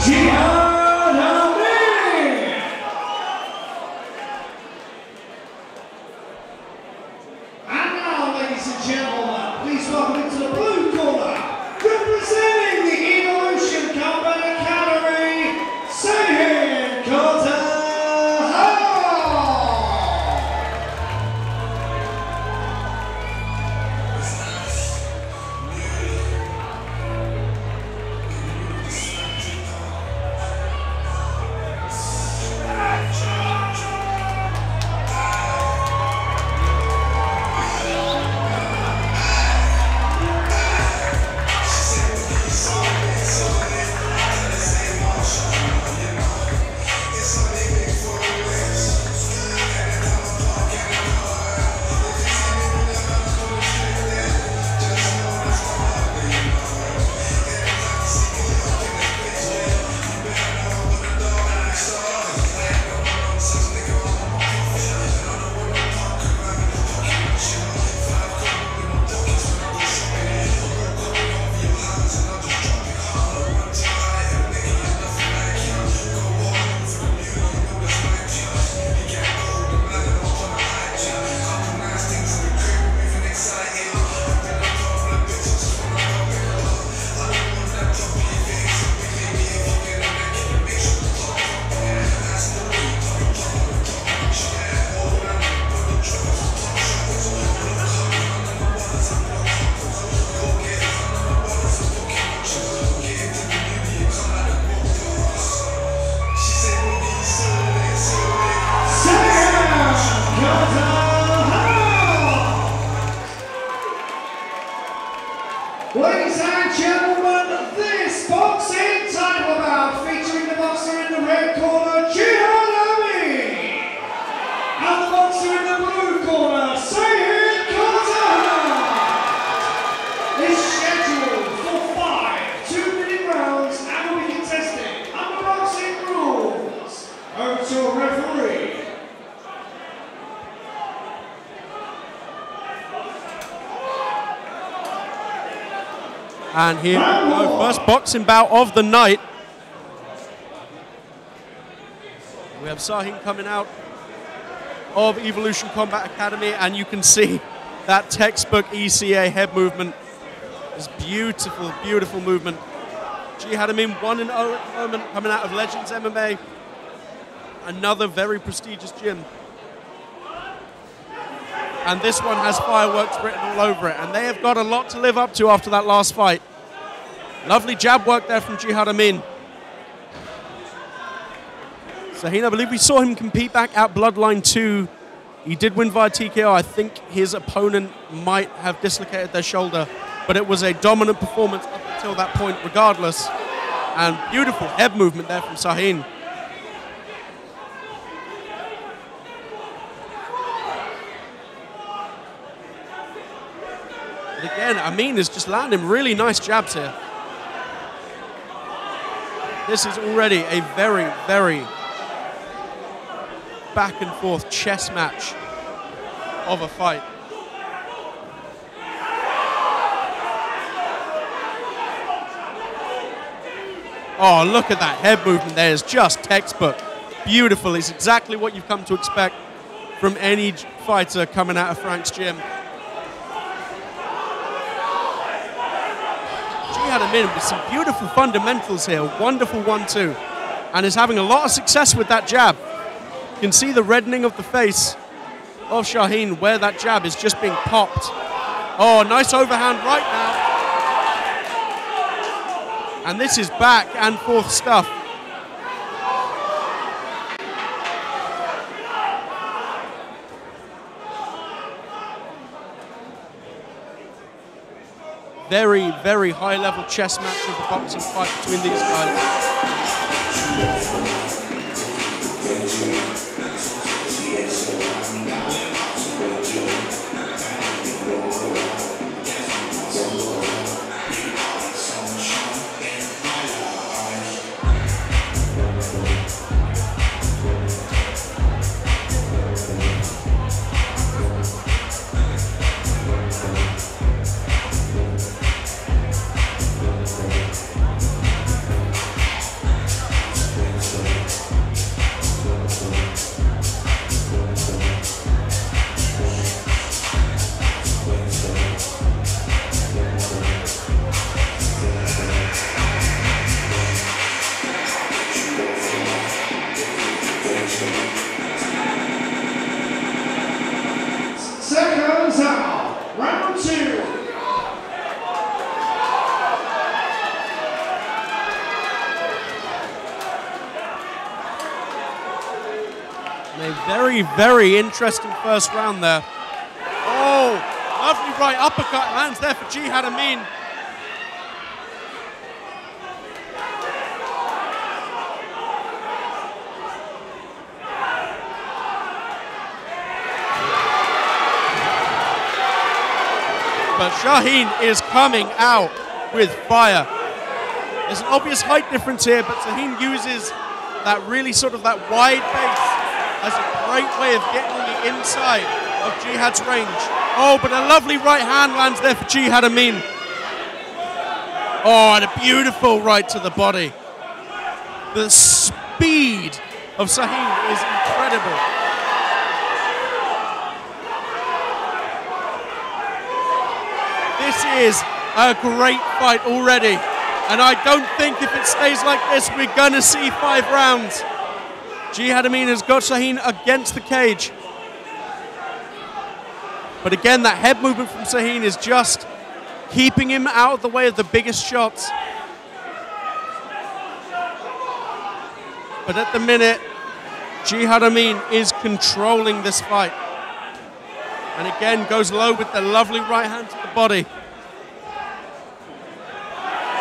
Jihad, Amin. And now, ladies and gentlemen, please welcome into the blue corner, representing the Evolution Combat Academy, Sahin, Korta-Haupt. Ladies and gentlemen, this boxing title bout featuring the boxer in the red corner, Jihad, Amin, and the boxer in the blue corner, Sahin, Korta-Haupt, is scheduled for 5 2-minute rounds and will be contested under boxing rules. Over to a referee. And here we go, first boxing bout of the night. We have Sahin coming out of Evolution Combat Academy, and you can see that textbook ECA head movement. It's beautiful, beautiful movement. Jihad Amin 1-0 at the moment, coming out of Legends MMA, another very prestigious gym. And this one has fireworks written all over it, and they have got a lot to live up to after that last fight. Lovely jab work there from Jihad Amin. Sahin, I believe we saw him compete back at Bloodline 2. He did win via TKO. I think his opponent might have dislocated their shoulder, but it was a dominant performance up until that point regardless. And beautiful head movement there from Sahin. But again, Amin is just landing really nice jabs here. This is already a very, very back and forth chess match of a fight. Oh, look at that head movement there. It's just textbook. Beautiful. It's exactly what you've come to expect from any fighter coming out of Frank's gym. Jihad Amin with some beautiful fundamentals here. Wonderful 1-2. And is having a lot of success with that jab. You can see the reddening of the face of Sahin where that jab is just being popped. Oh, nice overhand right now. And this is back and forth stuff. Very, very high-level chess match of the boxing fight between these guys. And a very, very interesting first round there. Oh, lovely right uppercut lands there for Jihad Amin. But Sahin is coming out with fire. There's an obvious height difference here, but Sahin uses that really sort of that wide base as a great way of getting on the inside of Jihad's range. Oh, but a lovely right hand lands there for Jihad Amin. Oh, and a beautiful right to the body. The speed of Sahin is incredible. This is a great fight already. And I don't think if it stays like this, we're going to see 5 rounds. Jihad Amin has got Sahin against the cage. But again, that head movement from Sahin is just keeping him out of the way of the biggest shots. But at the minute, Jihad Amin is controlling this fight. And again, goes low with the lovely right hand to the body.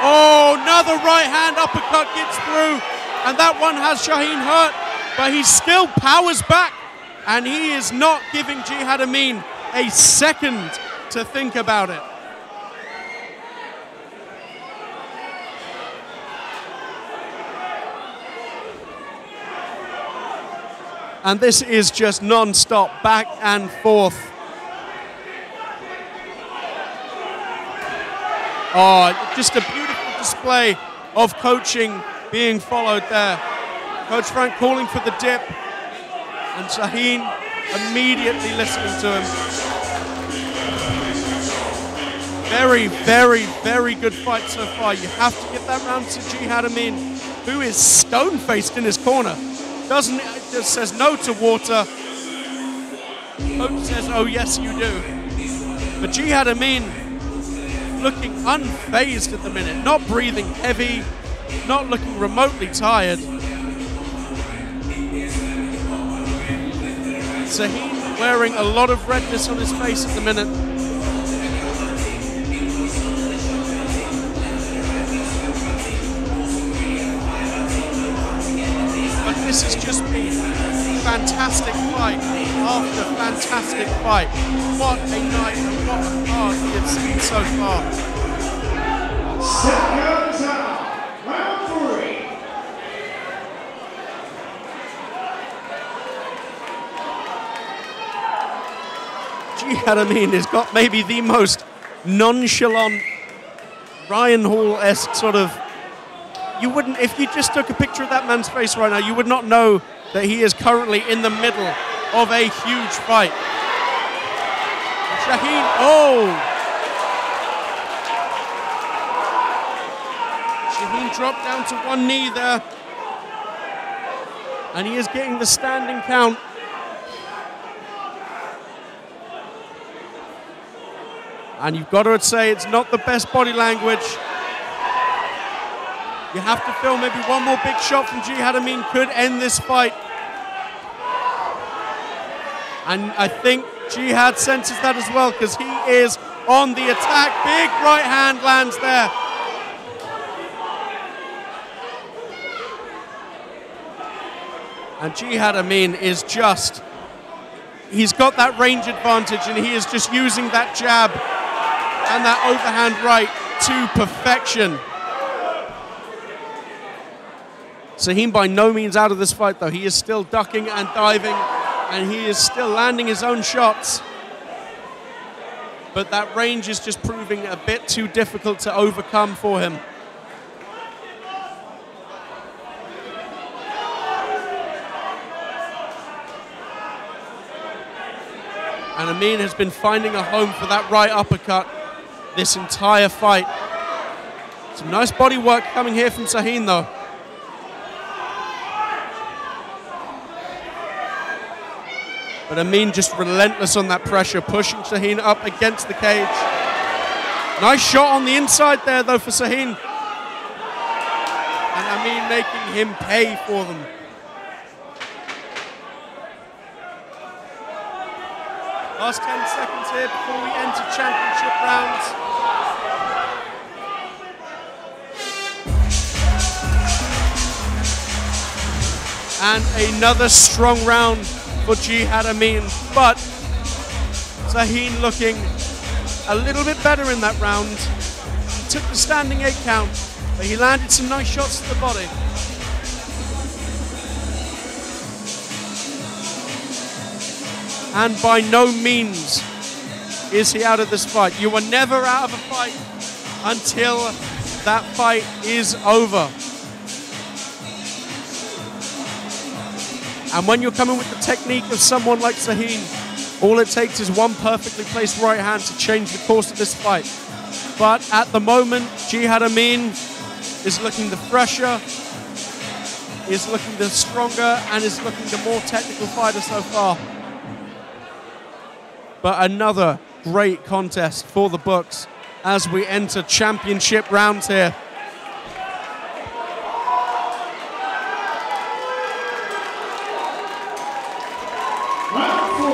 Oh, another right hand uppercut gets through. And that one has Sahin hurt. But he still powers back. And he is not giving Jihad Amin a second to think about it. And this is just non-stop, back and forth. Oh, just a beautiful display of coaching being followed there. Coach Frank calling for the dip, and Sahin immediately listening to him. Very, very, very good fight so far. You have to give that round to Jihad Amin, who is stone-faced in his corner. Just says no to water. Coach says, oh yes you do. But Jihad Amin looking unfazed at the minute, not breathing heavy, not looking remotely tired. Sahin wearing a lot of redness on his face at the minute. But this has just been fantastic fight after fantastic fight. What a night and what a card we have seen so far. Seconds out, round 3. Jihad Amin has got maybe the most nonchalant Ryan Hall-esque sort of. You wouldn't, if you just took a picture of that man's face right now, you would not know that he is currently in the middle of a huge fight. Sahin, oh! Sahin dropped down to one knee there. And he is getting the standing count. And you've got to say it's not the best body language. You have to feel maybe one more big shot from Jihad Amin could end this fight. And I think Jihad senses that as well, because he is on the attack. Big right hand lands there. And Jihad Amin is just, he's got that range advantage, and he is just using that jab and that overhand right to perfection. Sahin by no means out of this fight though. He is still ducking and diving, and he is still landing his own shots. But that range is just proving a bit too difficult to overcome for him. And Amin has been finding a home for that right uppercut this entire fight. Some nice body work coming here from Sahin though. But Amin just relentless on that pressure, pushing Sahin up against the cage. Nice shot on the inside there though for Sahin. And Amin making him pay for them. Last 10 seconds here before we enter championship rounds. And another strong round for Jihad Amin, but Sahin looking a little bit better in that round. He took the standing 8 count, but he landed some nice shots to the body. And by no means is he out of this fight. You are never out of a fight until that fight is over. And when you're coming with the technique of someone like Sahin, all it takes is one perfectly placed right hand to change the course of this fight. But at the moment, Jihad Amin is looking the fresher, is looking the stronger, and is looking the more technical fighter so far. But another great contest for the books as we enter championship rounds here. Round 4.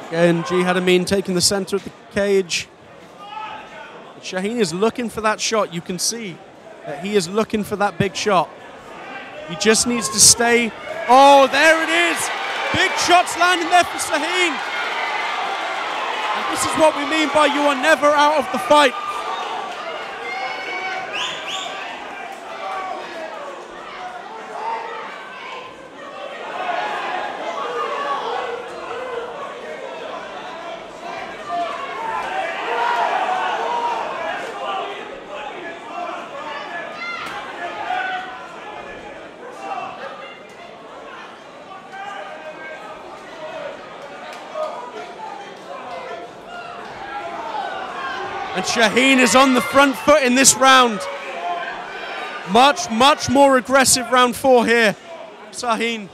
Again, Jihad Amin taking the center of the cage. Sahin is looking for that shot. You can see that he is looking for that big shot. He just needs to stay. Oh, there it is. Big shots landing there for Sahin. And this is what we mean by you are never out of the fight. And Sahin is on the front foot in this round. Much, much more aggressive round 4 here. Sahin.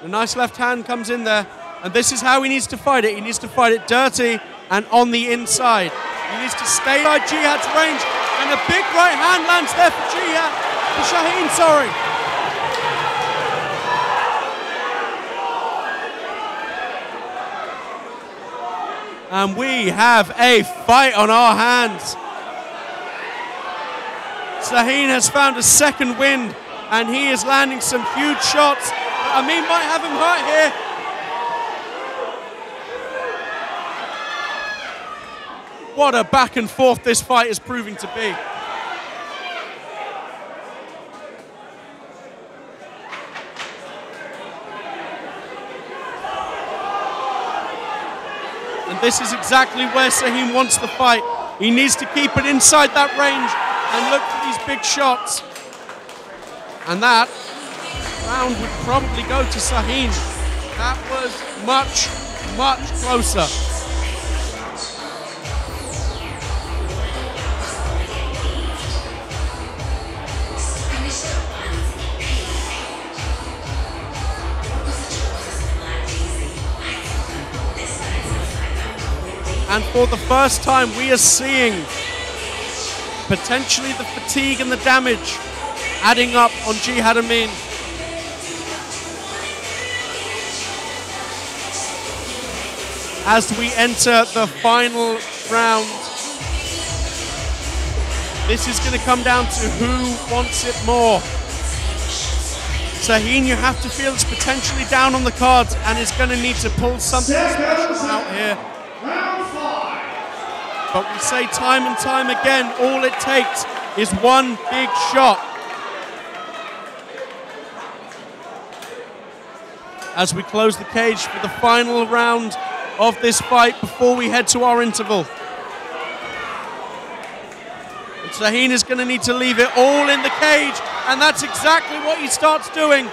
A nice left hand comes in there. And this is how he needs to fight it. He needs to fight it dirty and on the inside. He needs to stay inside Jihad's range. And a big right hand lands there for Jihad. For Sahin, sorry. And we have a fight on our hands. Sahin has found a second wind, and he is landing some huge shots. Amin might have him hurt here. What a back and forth this fight is proving to be. And this is exactly where Sahin wants the fight. He needs to keep it inside that range and look for these big shots. And that round would probably go to Sahin. That was much, much closer. And for the first time, we are seeing potentially the fatigue and the damage adding up on Jihad Amin. As we enter the final round, this is going to come down to who wants it more. Sahin, you have to feel it's potentially down on the cards and is going to need to pull something special out here. But we say time and time again, all it takes is one big shot. As we close the cage for the final round of this fight before we head to our interval. And Sahin is going to need to leave it all in the cage, and that's exactly what he starts doing.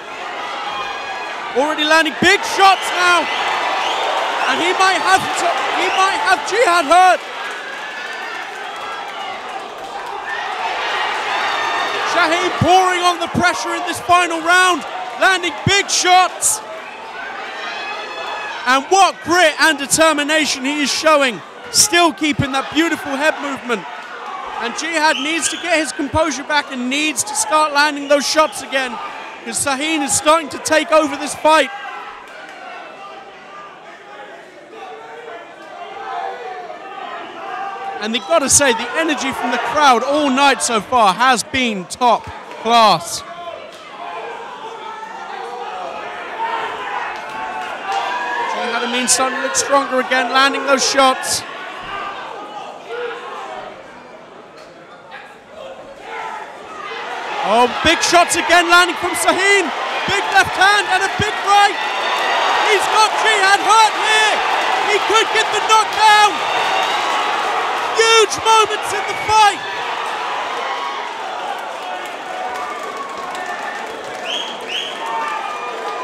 Already landing big shots now, and he might have Jihad hurt. Sahin pouring on the pressure in this final round, landing big shots. And what grit and determination he is showing, still keeping that beautiful head movement. And Jihad needs to get his composure back and needs to start landing those shots again, because Sahin is starting to take over this fight. And they've got to say, the energy from the crowd all night so far has been top class. Jihad Amin starting to look stronger again, landing those shots. Oh, big shots again landing from Sahin. Big left hand and a big right. He's got Jihad hurt here. He could get the knockdown. Huge moments in the fight.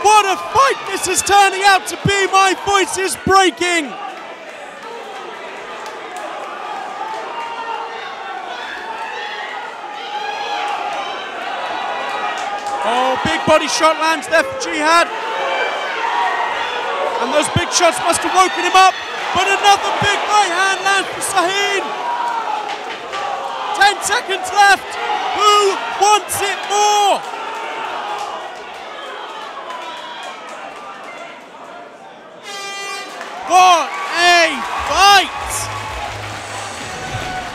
What a fight this is turning out to be. My voice is breaking. Oh, big body shot lands there for Jihad. And those big shots must have woken him up. But another big right hand lands for Sahin. 10 seconds left. Who wants it more? What a fight!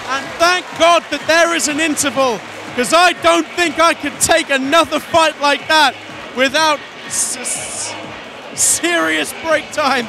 And thank God that there is an interval, because I don't think I could take another fight like that without serious break time.